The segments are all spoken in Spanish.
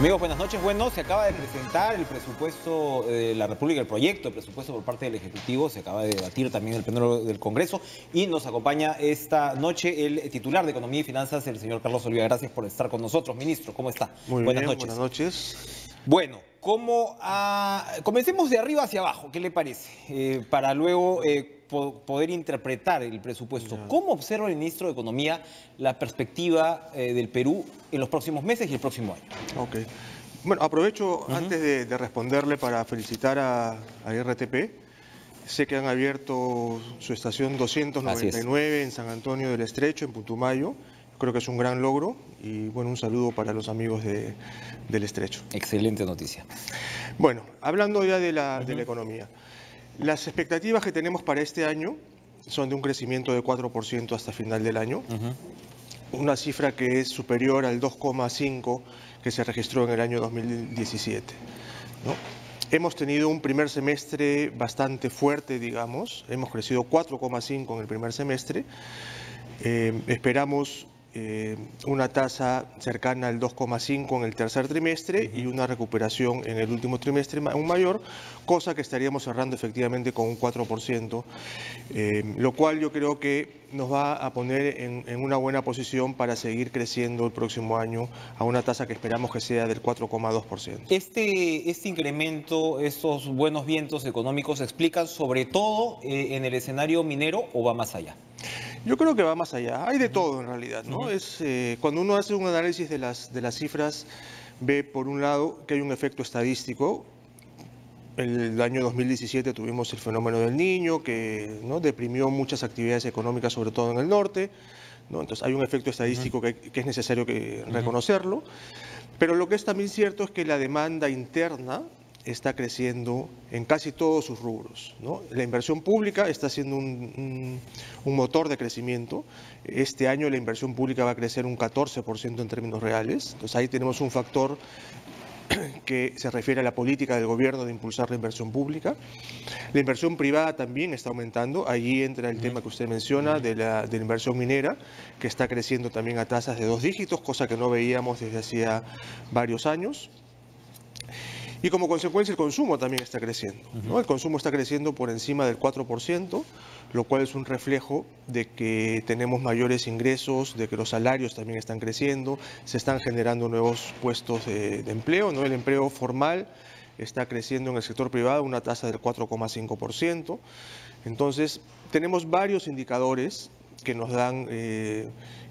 Amigos, buenas noches. Bueno, se acaba de presentar el presupuesto de la República, el proyecto de presupuesto por parte del Ejecutivo, se acaba de debatir también en el Pleno del Congreso y nos acompaña esta noche el titular de Economía y Finanzas, el señor Carlos Olivera. Gracias por estar con nosotros. Ministro, ¿cómo está? Muy Buenas bien, noches. buenas noches. Bueno, comencemos de arriba hacia abajo, ¿qué le parece? Para luego poder interpretar el presupuesto. Ya. ¿Cómo observa el ministro de Economía la perspectiva del Perú en los próximos meses y el próximo año? Ok. Bueno, aprovecho antes de responderle para felicitar a RTP. Sé que han abierto su estación 299 en San Antonio del Estrecho, en Putumayo. Creo que es un gran logro y bueno, un saludo para los amigos del Estrecho. Excelente noticia. Bueno, hablando ya de la economía. Las expectativas que tenemos para este año son de un crecimiento de 4% hasta final del año. Una cifra que es superior al 2,5% que se registró en el año 2017, ¿no? Hemos tenido un primer semestre bastante fuerte, digamos. Hemos crecido 4,5% en el primer semestre. Esperamos una tasa cercana al 2,5% en el tercer trimestre y una recuperación en el último trimestre aún mayor, cosa que estaríamos cerrando efectivamente con un 4%, lo cual yo creo que nos va a poner en una buena posición para seguir creciendo el próximo año a una tasa que esperamos que sea del 4,2%. Este incremento, estos buenos vientos económicos, ¿se explican sobre todo en el escenario minero o va más allá? Yo creo que va más allá. Hay de todo en realidad, ¿no? Cuando uno hace un análisis de las cifras, ve por un lado que hay un efecto estadístico. El año 2017 tuvimos el fenómeno del Niño, que, ¿no?, deprimió muchas actividades económicas, sobre todo en el norte, ¿no? Entonces hay un efecto estadístico que es necesario reconocerlo. Pero lo que es también cierto es que la demanda interna está creciendo en casi todos sus rubros, ¿no? La inversión pública está siendo un motor de crecimiento. Este año la inversión pública va a crecer un 14% en términos reales. Entonces ahí tenemos un factor que se refiere a la política del gobierno de impulsar la inversión pública. La inversión privada también está aumentando. Allí entra el tema que usted menciona de la inversión minera, que está creciendo también a tasas de 2 dígitos, cosa que no veíamos desde hacía varios años. Y como consecuencia el consumo también está creciendo, ¿no? El consumo está creciendo por encima del 4%, lo cual es un reflejo de que tenemos mayores ingresos, de que los salarios también están creciendo, se están generando nuevos puestos de empleo, ¿no? El empleo formal está creciendo en el sector privado a una tasa del 4,5%. Entonces, tenemos varios indicadores que nos dan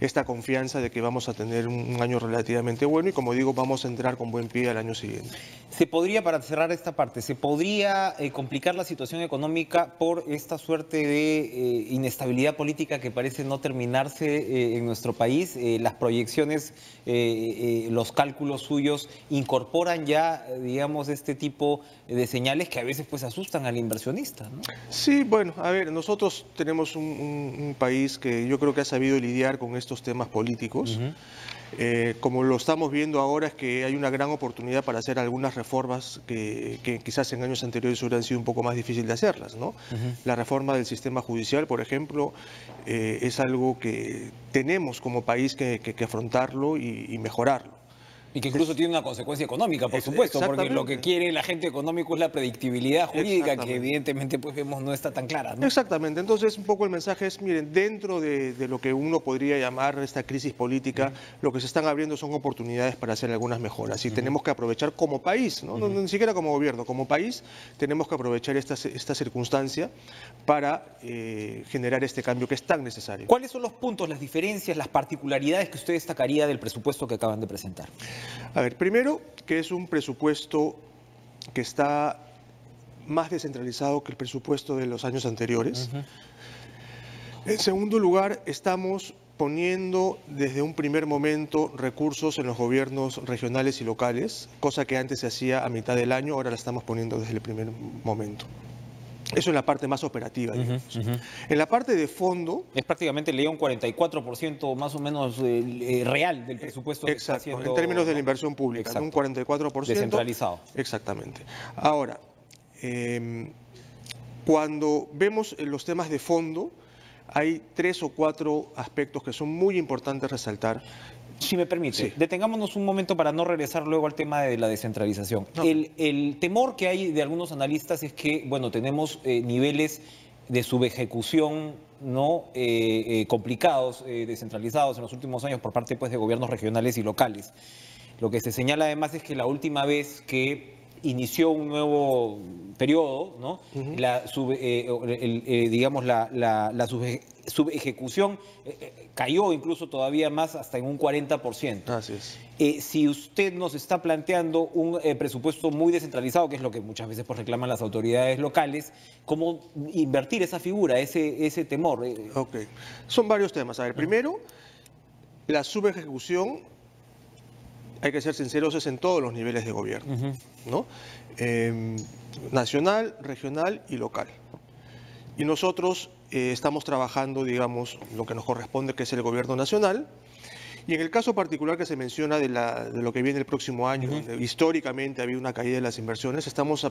esta confianza de que vamos a tener un año relativamente bueno y, como digo, vamos a entrar con buen pie al año siguiente. ¿Se podría, para cerrar esta parte, se podría complicar la situación económica por esta suerte de inestabilidad política que parece no terminarse en nuestro país? Las proyecciones, los cálculos suyos incorporan ya, digamos, este tipo de señales que a veces pues asustan al inversionista, ¿no? Sí, bueno, a ver, nosotros tenemos un país que yo creo que ha sabido lidiar con estos temas políticos. Como lo estamos viendo ahora, es que hay una gran oportunidad para hacer algunas reformas que quizás en años anteriores hubieran sido un poco más difícil de hacerlas, ¿no? La reforma del sistema judicial, por ejemplo, es algo que tenemos como país que afrontarlo y mejorarlo. Y que incluso tiene una consecuencia económica, por supuesto, porque lo que quiere el agente económico es la predictibilidad jurídica, que evidentemente pues vemos no está tan clara, ¿no? Exactamente. Entonces, un poco el mensaje es, miren, dentro de lo que uno podría llamar esta crisis política, lo que se están abriendo son oportunidades para hacer algunas mejoras. Y tenemos que aprovechar como país, ¿no? Ni siquiera como gobierno, como país, tenemos que aprovechar esta circunstancia para generar este cambio que es tan necesario. ¿Cuáles son los puntos, las diferencias, las particularidades que usted destacaría del presupuesto que acaban de presentar? A ver, primero, que es un presupuesto que está más descentralizado que el presupuesto de los años anteriores. En segundo lugar, estamos poniendo desde un primer momento recursos en los gobiernos regionales y locales, cosa que antes se hacía a mitad del año, ahora la estamos poniendo desde el primer momento. Eso en la parte más operativa, digamos. En la parte de fondo... Es prácticamente, leía, un 44% más o menos real del presupuesto que está haciendo, en términos de la inversión pública, exacto, un 44%. Descentralizado. Exactamente. Ahora, cuando vemos los temas de fondo, hay 3 o 4 aspectos que son muy importantes resaltar. Si me permite, Sí. detengámonos un momento para no regresar luego al tema de la descentralización. No. El temor que hay de algunos analistas es que, bueno, tenemos niveles de subejecución no complicados, descentralizados en los últimos años por parte pues, de gobiernos regionales y locales. Lo que se señala además es que la última vez que inició un nuevo periodo, ¿no? Digamos, la subejecución cayó incluso todavía más hasta en un 40%. Así es. Si usted nos está planteando un presupuesto muy descentralizado, que es lo que muchas veces pues, reclaman las autoridades locales, ¿cómo invertir esa figura, ese temor? Ok. Son varios temas. A ver, primero, la subejecución, hay que ser sinceros, es en todos los niveles de gobierno, ¿no? Nacional, regional y local. Y nosotros estamos trabajando, digamos, lo que nos corresponde, que es el gobierno nacional. Y en el caso particular que se menciona de lo que viene el próximo año, donde históricamente ha habido una caída de las inversiones, estamos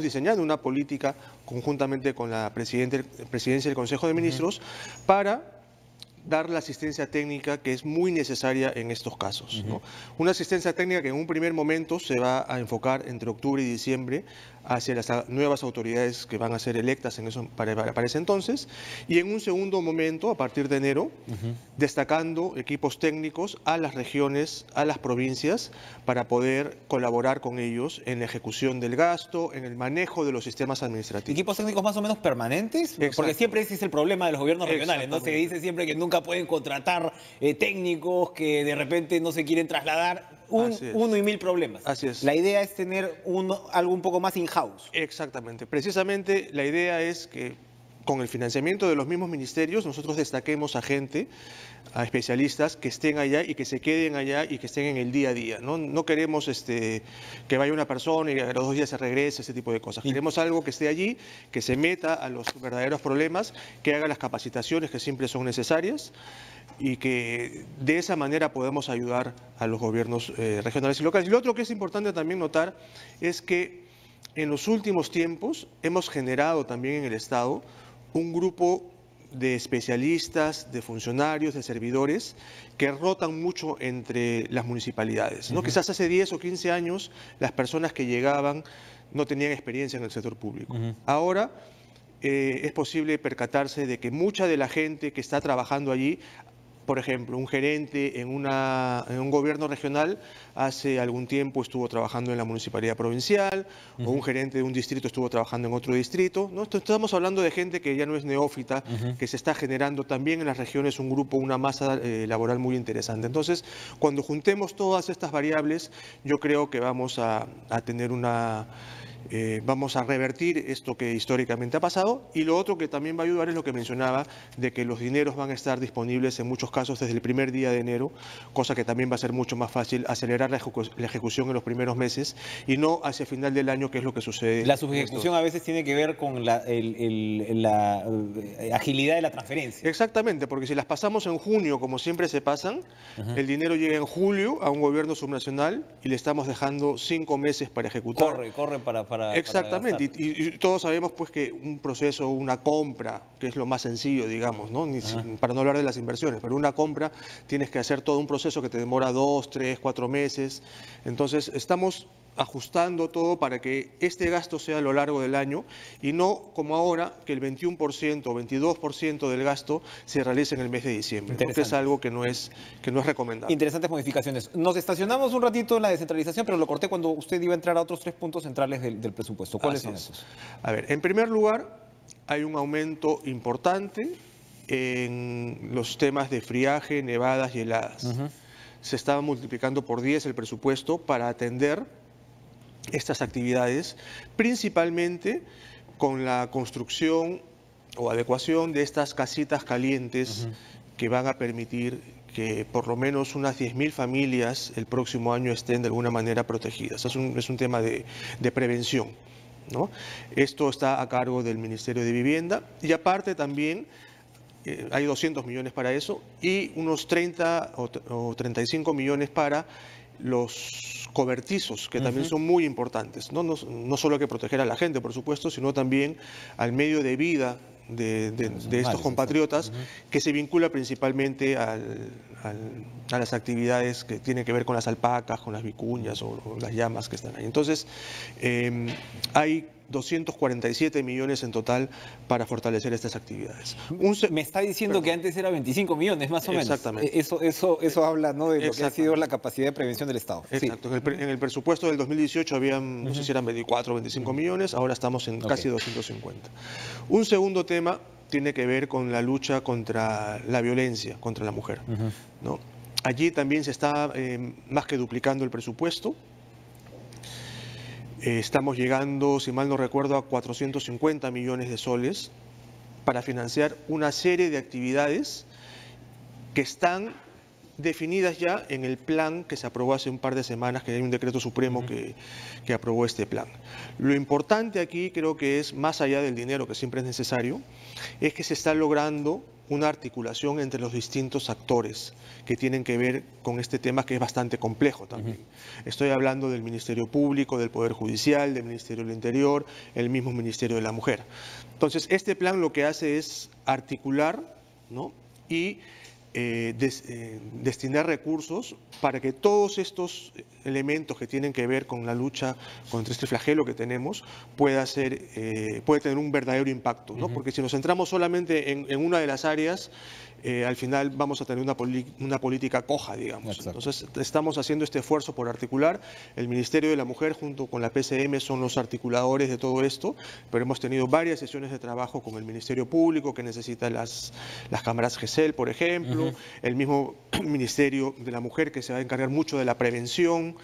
diseñando una política conjuntamente con la presidencia del Consejo de Ministros para dar la asistencia técnica que es muy necesaria en estos casos, ¿no? Una asistencia técnica que en un primer momento se va a enfocar entre octubre y diciembre hacia las nuevas autoridades que van a ser electas para ese entonces, y en un segundo momento, a partir de enero, destacando equipos técnicos a las regiones, a las provincias, para poder colaborar con ellos en la ejecución del gasto, en el manejo de los sistemas administrativos. ¿Equipos técnicos más o menos permanentes? Exacto. Porque siempre ese es el problema de los gobiernos regionales, ¿no? Se dice siempre que nunca pueden contratar técnicos que de repente no se quieren trasladar. Uno y mil problemas. Así es. La idea es tener algo un poco más in-house. Exactamente. Precisamente la idea es que con el financiamiento de los mismos ministerios nosotros destaquemos a gente, a especialistas que estén allá y que se queden allá y que estén en el día a día. No queremos que vaya una persona y a los 2 días se regrese, ese tipo de cosas. Queremos algo que esté allí, que se meta a los verdaderos problemas, que haga las capacitaciones que siempre son necesarias y que de esa manera podamos ayudar a los gobiernos regionales y locales. Y lo otro que es importante también notar es que en los últimos tiempos hemos generado también en el Estado un grupo de especialistas, de funcionarios, de servidores que rotan mucho entre las municipalidades, ¿no? Quizás hace 10 o 15 años las personas que llegaban no tenían experiencia en el sector público. Ahora es posible percatarse de que mucha de la gente que está trabajando allí, por ejemplo, un gerente en un gobierno regional hace algún tiempo estuvo trabajando en la municipalidad provincial, o un gerente de un distrito estuvo trabajando en otro distrito, ¿no? Estamos hablando de gente que ya no es neófita, que se está generando también en las regiones un grupo, una masa laboral muy interesante. Entonces, cuando juntemos todas estas variables, yo creo que vamos a tener vamos a revertir esto que históricamente ha pasado, y lo otro que también va a ayudar es lo que mencionaba, de que los dineros van a estar disponibles en muchos casos desde el primer día de enero, cosa que también va a ser mucho más fácil acelerar la ejecución en los primeros meses y no hacia final del año, que es lo que sucede. La subejecución a veces tiene que ver con la agilidad de la transferencia. Exactamente, porque si las pasamos en junio, como siempre se pasan, el dinero llega en julio a un gobierno subnacional y le estamos dejando 5 meses para ejecutar. Corre para Exactamente, y todos sabemos pues que un proceso, una compra, que es lo más sencillo, digamos, ¿no? Para no hablar de las inversiones, pero una compra tienes que hacer todo un proceso que te demora 2, 3, 4 meses. Entonces estamos ajustando todo para que este gasto sea a lo largo del año y no como ahora, que el 21% o 22% del gasto se realice en el mes de diciembre, ¿no? Que es algo que no es recomendable. Interesantes modificaciones. Nos estacionamos un ratito en la descentralización, pero lo corté cuando usted iba a entrar a otros 3 puntos centrales del presupuesto. ¿Cuáles son esos? A ver, en primer lugar, hay un aumento importante en los temas de friaje, nevadas y heladas. Se estaba multiplicando por 10 el presupuesto para atender estas actividades, principalmente con la construcción o adecuación de estas casitas calientes que van a permitir que por lo menos unas 10.000 familias el próximo año estén de alguna manera protegidas. Es un tema de prevención, ¿no? Esto está a cargo del Ministerio de Vivienda, y aparte también hay 200 millones para eso y unos 30 o 35 millones para los cobertizos, que también son muy importantes. No solo hay que proteger a la gente, por supuesto, sino también al medio de vida de estos compatriotas, que se vincula principalmente a las actividades que tienen que ver con las alpacas, con las vicuñas o las llamas que están ahí. Entonces, hay 247 millones en total para fortalecer estas actividades. Me está diciendo que antes era 25 millones, más o menos. Exactamente. Eso habla, ¿no?, de lo que ha sido la capacidad de prevención del Estado. Exacto. Sí. En el presupuesto del 2018 habían, no sé si eran 24 o 25 millones, ahora estamos en casi 250. Un segundo tema tiene que ver con la lucha contra la violencia contra la mujer, ¿no? Allí también se está más que duplicando el presupuesto. Estamos llegando, si mal no recuerdo, a 450 millones de soles para financiar una serie de actividades que están definidas ya en el plan que se aprobó hace un par de semanas, que hay un decreto supremo que aprobó este plan. Lo importante aquí creo que es, más allá del dinero que siempre es necesario, es que se está logrando una articulación entre los distintos actores que tienen que ver con este tema, que es bastante complejo también. Estoy hablando del Ministerio Público, del Poder Judicial, del Ministerio del Interior, el mismo Ministerio de la Mujer. Entonces, este plan lo que hace es articular, ¿no?, y destinar recursos para que todos estos elementos que tienen que ver con la lucha contra este flagelo que tenemos puede tener un verdadero impacto, ¿no? Porque si nos centramos solamente en una de las áreas, al final vamos a tener una política coja, digamos. Exacto. Entonces, estamos haciendo este esfuerzo por articular. El Ministerio de la Mujer junto con la PCM son los articuladores de todo esto, pero hemos tenido varias sesiones de trabajo con el Ministerio Público, que necesita las cámaras GESEL, por ejemplo, el mismo Ministerio de la Mujer, que se va a encargar mucho de la prevención.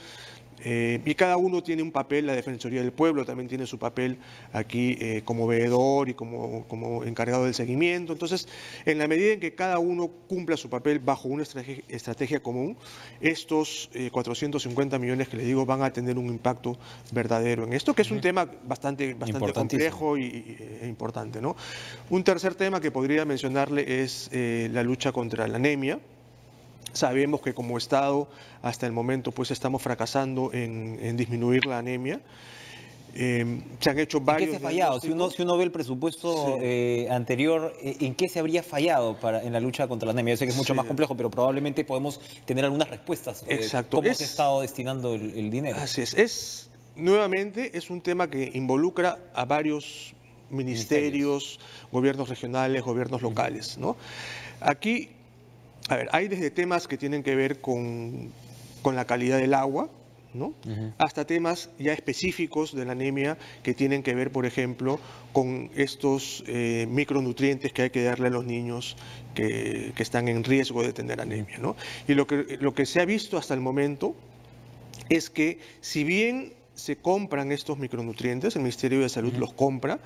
Y cada uno tiene un papel. La Defensoría del Pueblo también tiene su papel aquí como veedor y como encargado del seguimiento. Entonces, en la medida en que cada uno cumpla su papel bajo una estrategia común, estos 450 millones que le digo van a tener un impacto verdadero en esto, que es un tema bastante complejo e importante, ¿no? Un tercer tema que podría mencionarle es la lucha contra la anemia. Sabemos que como Estado hasta el momento pues estamos fracasando en disminuir la anemia. Se han hecho varios... ¿En qué se ha fallado? Si uno ve el presupuesto anterior, ¿en qué se habría fallado en la lucha contra la anemia? Yo sé que es mucho más complejo, pero probablemente podemos tener algunas respuestas. Exacto. ¿Cómo se ha estado destinando el dinero? Así es. Nuevamente es un tema que involucra a varios ministerios, gobiernos regionales, gobiernos locales, ¿no? Aquí... A ver, hay desde temas que tienen que ver con la calidad del agua, ¿no?, hasta temas ya específicos de la anemia que tienen que ver, por ejemplo, con estos micronutrientes que hay que darle a los niños que están en riesgo de tener anemia, ¿no? Y lo que se ha visto hasta el momento es que, si bien se compran estos micronutrientes, el Ministerio de Salud los compra,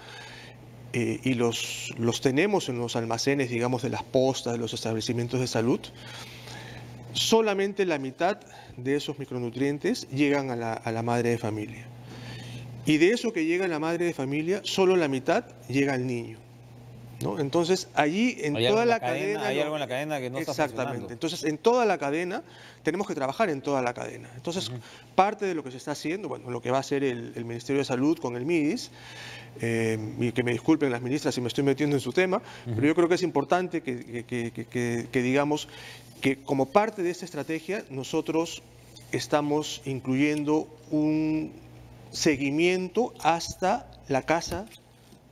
y los tenemos en los almacenes, digamos, de las postas, de los establecimientos de salud, solamente la mitad de esos micronutrientes llegan a la madre de familia. Y de eso que llega a la madre de familia, solo la mitad llega al niño, ¿no? Entonces, allí en toda la cadena... Hay algo en la cadena que no está funcionando. Exactamente. Entonces, en toda la cadena, tenemos que trabajar en toda la cadena. Entonces, parte de lo que se está haciendo, bueno, lo que va a hacer el Ministerio de Salud con el MIDIS, y que me disculpen las ministras si me estoy metiendo en su tema, pero yo creo que es importante que digamos que como parte de esta estrategia nosotros estamos incluyendo un seguimiento hasta la casa,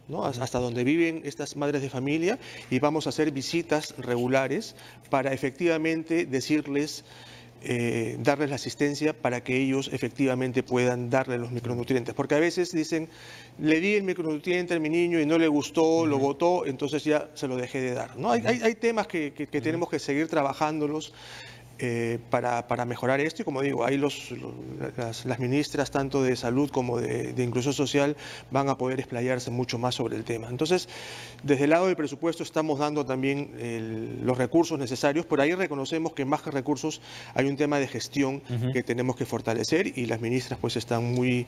¿no?, hasta donde viven estas madres de familia, y vamos a hacer visitas regulares para efectivamente decirles, darles la asistencia para que ellos efectivamente puedan darle los micronutrientes. Porque a veces dicen, le di el micronutriente a mi niño y no le gustó, lo botó, entonces ya se lo dejé de dar, ¿no? Hay temas que tenemos que seguir trabajándolos para mejorar esto, y como digo, ahí las ministras tanto de salud como de inclusión social van a poder explayarse mucho más sobre el tema. Entonces, desde el lado del presupuesto estamos dando también los recursos necesarios. Por ahí reconocemos que más que recursos hay un tema de gestión que tenemos que fortalecer, y las ministras pues están muy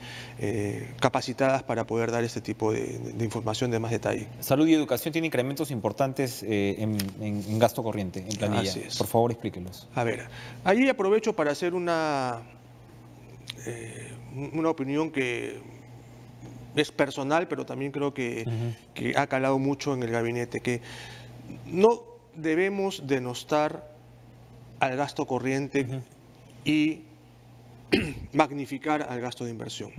capacitadas para poder dar este tipo de información de más detalle. Salud y educación tienen incrementos importantes en gasto corriente, en planilla. Así es. Por favor, explíquelos. A ver, allí aprovecho para hacer una opinión que es personal, pero también creo que ha calado mucho en el gabinete, que no debemos denostar al gasto corriente y magnificar al gasto de inversión.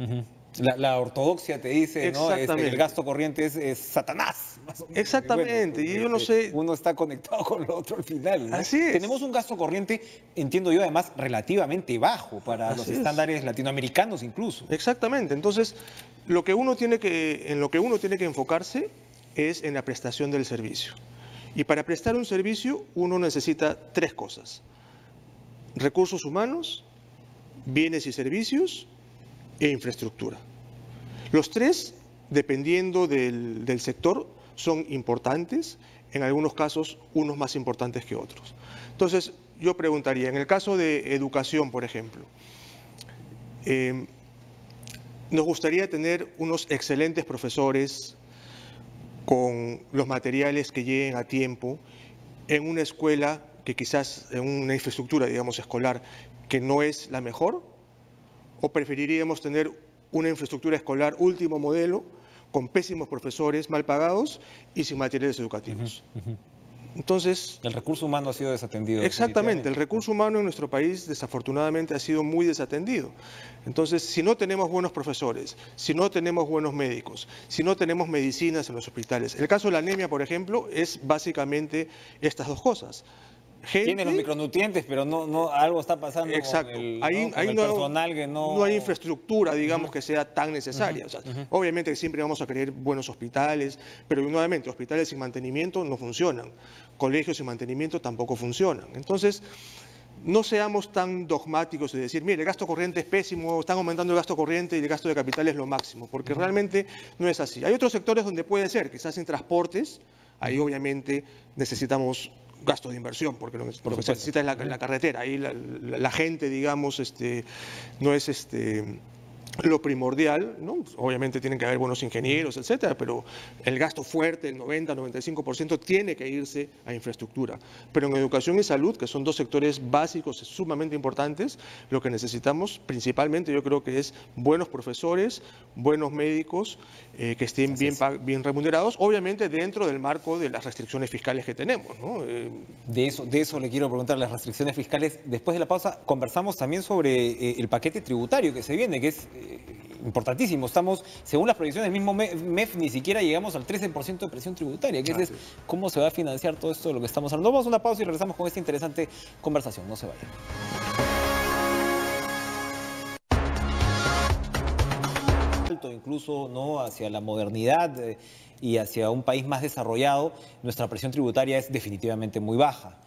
La ortodoxia te dice, ¿no? El gasto corriente es Satanás, más o menos. Exactamente, Bueno, y yo no sé... Uno está conectado con lo otro al final, ¿no? Así es. Tenemos un gasto corriente, entiendo yo, además, relativamente bajo para los estándares latinoamericanos incluso. Exactamente, entonces, en lo que uno tiene que enfocarse es en la prestación del servicio. Y para prestar un servicio, uno necesita tres cosas: recursos humanos, bienes y servicios e infraestructura. Los tres, dependiendo del sector, son importantes, en algunos casos unos más importantes que otros. Entonces, yo preguntaría, en el caso de educación, por ejemplo, nos gustaría tener unos excelentes profesores con los materiales que lleguen a tiempo en una escuela que quizás, en una infraestructura, digamos, escolar, que no es la mejor. ¿O preferiríamos tener una infraestructura escolar último modelo, con pésimos profesores, mal pagados y sin materiales educativos? Entonces... El recurso humano ha sido desatendido. Exactamente, el recurso humano en nuestro país desafortunadamente ha sido muy desatendido. Entonces, si no tenemos buenos profesores, si no tenemos buenos médicos, si no tenemos medicinas en los hospitales. El caso de la anemia, por ejemplo, es básicamente estas dos cosas. Tiene los micronutrientes, pero no algo está pasando. Exacto. Con el personal que no hay infraestructura, digamos, que sea tan necesaria. O sea, obviamente que siempre vamos a querer buenos hospitales, pero nuevamente, hospitales sin mantenimiento no funcionan. Colegios sin mantenimiento tampoco funcionan. Entonces, no seamos tan dogmáticos de decir, mire, el gasto corriente es pésimo, están aumentando el gasto corriente y el gasto de capital es lo máximo, porque realmente no es así. Hay otros sectores donde puede ser, quizás en transportes, ahí obviamente necesitamos gasto de inversión, porque lo que se necesita es la carretera. Ahí la gente, digamos, no es lo primordial, ¿no? Obviamente tienen que haber buenos ingenieros, etcétera, pero el gasto fuerte, el 90-95%, tiene que irse a infraestructura. Pero en educación y salud, que son dos sectores básicos sumamente importantes, lo que necesitamos principalmente, yo creo que es buenos profesores, buenos médicos, que estén bien remunerados, obviamente dentro del marco de las restricciones fiscales que tenemos, ¿no? De eso le quiero preguntar, las restricciones fiscales. Después de la pausa conversamos también sobre el paquete tributario que se viene, que es importantísimo. Estamos, según las proyecciones del mismo MEF, ni siquiera llegamos al 13% de presión tributaria. Que es cómo se va a financiar todo esto de lo que estamos hablando. Vamos a una pausa y regresamos con esta interesante conversación. No se vayan. Incluso no hacia la modernidad y hacia un país más desarrollado, nuestra presión tributaria es definitivamente muy baja.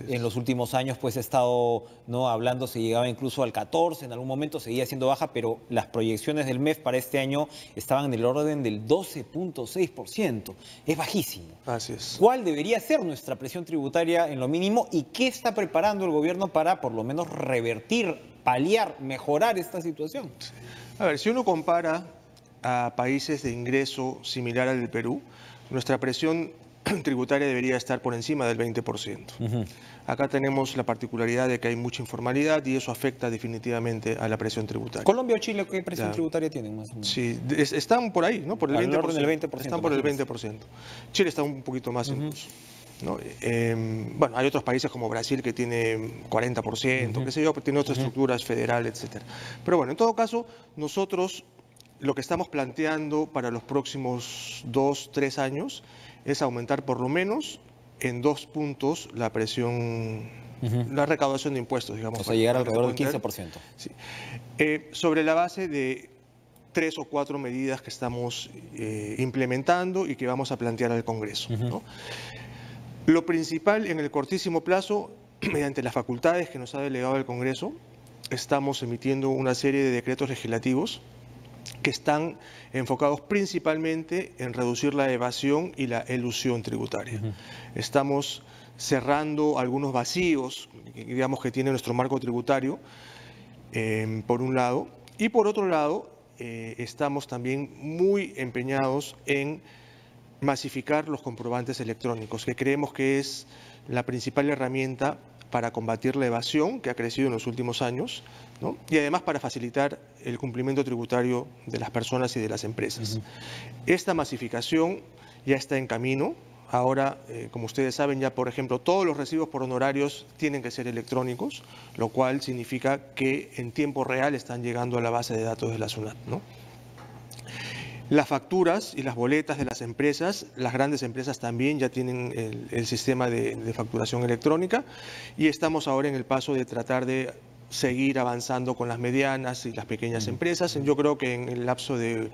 En los últimos años pues he estado hablando, se llegaba incluso al 14, en algún momento seguía siendo baja, pero las proyecciones del MEF para este año estaban en el orden del 12.6%. Es bajísimo. Así es. ¿Cuál debería ser nuestra presión tributaria en lo mínimo y qué está preparando el gobierno para por lo menos revertir, paliar, mejorar esta situación? A ver, si uno compara a países de ingreso similar al del Perú, nuestra presión tributaria debería estar por encima del 20%. Acá tenemos la particularidad de que hay mucha informalidad y eso afecta definitivamente a la presión tributaria. ¿Colombia o Chile qué presión tributaria tienen más o menos? Sí, están por ahí, ¿no? Por el 20%. Están por el 20%. Chile está un poquito más incluso, ¿no? Bueno, hay otros países como Brasil que tiene 40%, qué sé yo, pero tiene otras estructuras federales, etcétera. Pero bueno, en todo caso, nosotros lo que estamos planteando para los próximos 2-3 años es aumentar por lo menos en 2 puntos la presión, la recaudación de impuestos, digamos. O sea, llegar alrededor del 15%. Sí. Sobre la base de 3 o 4 medidas que estamos implementando y que vamos a plantear al Congreso, ¿no? Lo principal en el cortísimo plazo, mediante las facultades que nos ha delegado el Congreso, estamos emitiendo una serie de decretos legislativos que están enfocados principalmente en reducir la evasión y la elusión tributaria. Estamos cerrando algunos vacíos, digamos, que tiene nuestro marco tributario, por un lado, y por otro lado, estamos también muy empeñados en masificar los comprobantes electrónicos, que creemos que es la principal herramienta para combatir la evasión que ha crecido en los últimos años, ¿no? Y además para facilitar el cumplimiento tributario de las personas y de las empresas. Esta masificación ya está en camino. Ahora, como ustedes saben, ya por ejemplo, todos los recibos por honorarios tienen que ser electrónicos, lo cual significa que en tiempo real están llegando a la base de datos de la SUNAT, ¿no? Las facturas y las boletas de las empresas, las grandes empresas también ya tienen el sistema de facturación electrónica, y estamos ahora en el paso de tratar de seguir avanzando con las medianas y las pequeñas empresas. Yo creo que en el lapso de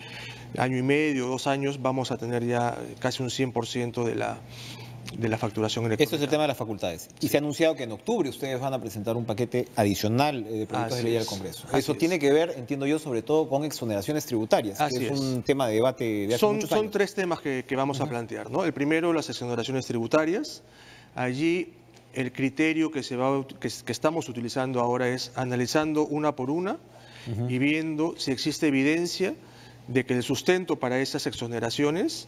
año y medio, 2 años, vamos a tener ya casi un 100% de la facturación electrónica. Esto es el tema de las facultades. Y se ha anunciado que en octubre ustedes van a presentar un paquete adicional de proyectos de ley al Congreso. Eso tiene que ver, entiendo yo, sobre todo con exoneraciones tributarias, que es un tema de debate de hace muchos años. Son 3 temas que vamos a plantear, ¿no? El primero, las exoneraciones tributarias. Allí el criterio que estamos utilizando ahora es analizando una por una y viendo si existe evidencia de que el sustento para esas exoneraciones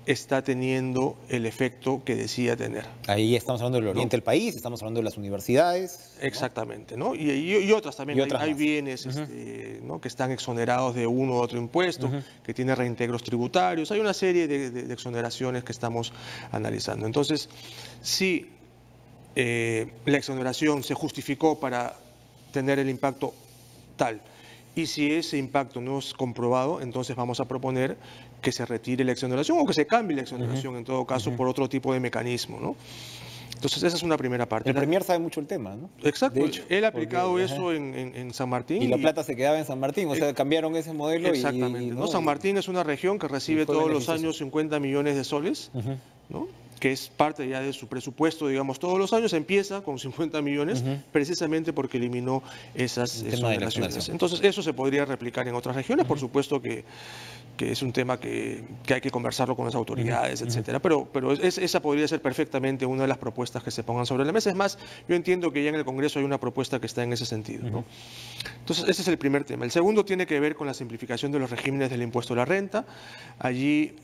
está teniendo el efecto que decía tener. Ahí estamos hablando del oriente del país, estamos hablando de las universidades. Exactamente, ¿no? Y otras también. Hay bienes ¿no? que están exonerados de uno u otro impuesto, que tiene reintegros tributarios. Hay una serie de exoneraciones que estamos analizando. Entonces, si la exoneración se justificó para tener el impacto tal, y si ese impacto no es comprobado, entonces vamos a proponer que se retire la exoneración o que se cambie la exoneración, en todo caso, por otro tipo de mecanismo, ¿no? Entonces, esa es una primera parte. El Premier sabe mucho el tema, ¿no? Exacto. Él ha aplicado eso en San Martín. Y La Plata se quedaba en San Martín, o sea, cambiaron ese modelo. Exactamente. ¿no? San Martín es una región que recibe todos los años 50 millones de soles, ¿no? Que es parte ya de su presupuesto, digamos, todos los años empieza con 50 millones, precisamente porque eliminó esas exoneraciones. Entonces, eso se podría replicar en otras regiones, por supuesto que es un tema que hay que conversarlo con las autoridades, etcétera, pero esa podría ser perfectamente una de las propuestas que se pongan sobre la mesa. Es más, yo entiendo que ya en el Congreso hay una propuesta que está en ese sentido, ¿no? Entonces, ese es el primer tema. El segundo tiene que ver con la simplificación de los regímenes del impuesto a la renta. Allí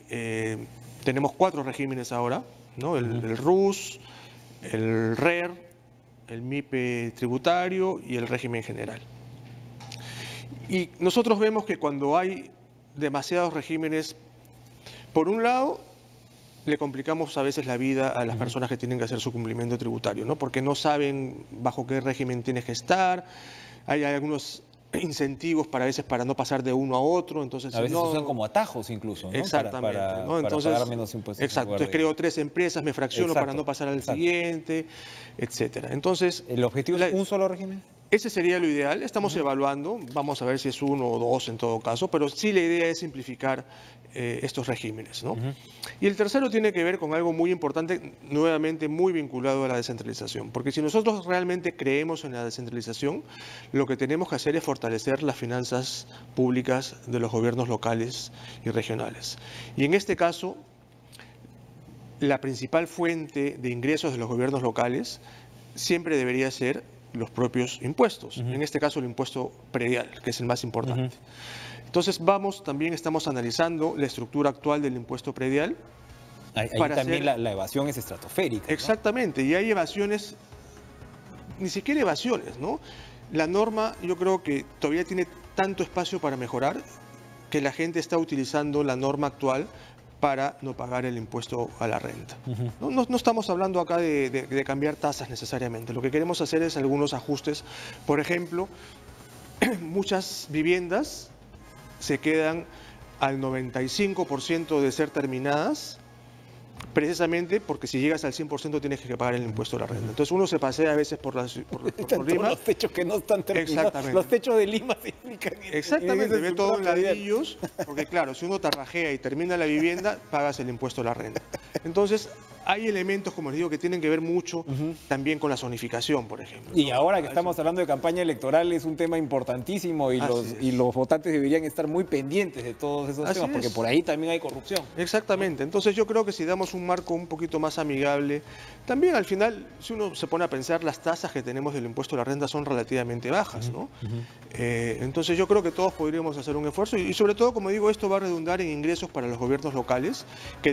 tenemos 4 regímenes ahora, ¿no? El RUS, el RER, el MIPE tributario y el régimen general. Y nosotros vemos que cuando hay demasiados regímenes, por un lado, le complicamos a veces la vida a las personas que tienen que hacer su cumplimiento tributario, ¿no? Porque no saben bajo qué régimen tienes que estar. Hay algunos incentivos para no pasar de uno a otro, entonces a veces usan como atajos incluso, ¿no? Exactamente, ¿no? Entonces, para pagar menos impuestos. Exacto, entonces creo 3 empresas, me fracciono para no pasar al siguiente, etcétera. Entonces, ¿el objetivo es un solo régimen? Ese sería lo ideal. Estamos evaluando, vamos a ver si es 1 o 2 en todo caso, pero sí la idea es simplificar estos regímenes, ¿no? Y el tercero tiene que ver con algo muy importante, nuevamente muy vinculado a la descentralización, porque si nosotros realmente creemos en la descentralización, lo que tenemos que hacer es fortalecer las finanzas públicas de los gobiernos locales y regionales. Y en este caso, la principal fuente de ingresos de los gobiernos locales siempre debería ser los propios impuestos, en este caso el impuesto predial, que es el más importante. Entonces también estamos analizando la estructura actual del impuesto predial. Ahí también la evasión es estratosférica, ¿no? Exactamente, y hay evasiones, ni siquiera evasiones, ¿no? La norma yo creo que todavía tiene tanto espacio para mejorar que la gente está utilizando la norma actual para no pagar el impuesto a la renta. No estamos hablando acá de cambiar tasas necesariamente. Lo que queremos hacer es algunos ajustes. Por ejemplo, muchas viviendas se quedan al 95% de ser terminadas, precisamente porque si llegas al 100% tienes que pagar el impuesto a la renta. Entonces uno se pasea a veces por Lima. Los techos que no están terminados. Exactamente. Los techos de Lima se explican. Exactamente, ve todo en ladrillos, porque claro, si uno tarrajea y termina la vivienda, pagas el impuesto a la renta. Entonces, hay elementos, como les digo, que tienen que ver mucho también con la zonificación, por ejemplo. Y ahora que estamos hablando de campaña electoral, es un tema importantísimo y los votantes deberían estar muy pendientes de todos esos temas, porque por ahí también hay corrupción. Exactamente. Entonces yo creo que si damos un marco un poquito más amigable, también al final, si uno se pone a pensar, las tasas que tenemos del impuesto a la renta son relativamente bajas, ¿no? Entonces yo creo que todos podríamos hacer un esfuerzo y sobre todo, como digo, esto va a redundar en ingresos para los gobiernos locales que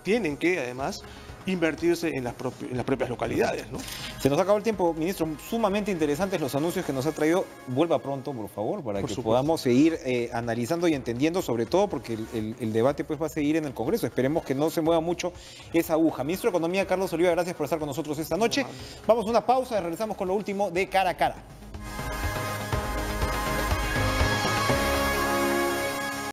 tienen que además invertirse en las propias localidades, ¿no? Se nos acabó el tiempo, ministro. Sumamente interesantes los anuncios que nos ha traído. Vuelva pronto, por favor, para que podamos seguir analizando y entendiendo, sobre todo porque el debate pues va a seguir en el Congreso. Esperemos que no se mueva mucho esa aguja. Ministro de Economía, Carlos Oliva, gracias por estar con nosotros esta noche. Vamos a una pausa y regresamos con lo último de Cara a Cara.